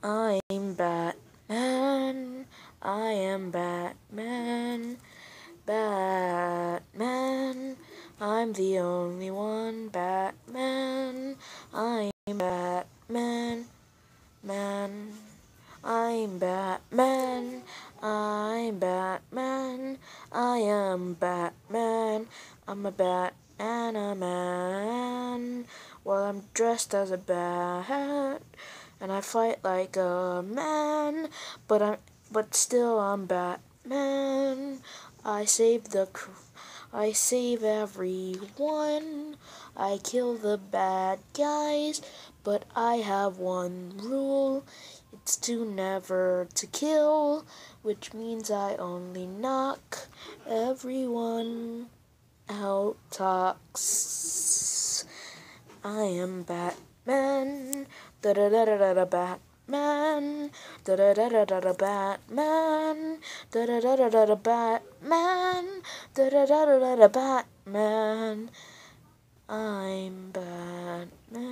I'm Batman. I am Batman. Batman. I'm the only one. Batman. I'm Batman. Man. I'm Batman. I'm Batman. I am Batman. I'm a bat and a man. Well, I'm dressed as a bat, and I fight like a man. But still I'm Batman. I save I save everyone. I kill the bad guys, but I have one rule. It's to never to kill, which means I only knock everyone out. Talks. I am Batman. Da da da da da da Batman. Da da da da da da Batman. Da da da da da da Batman. Da da da da da da Batman. I'm Batman.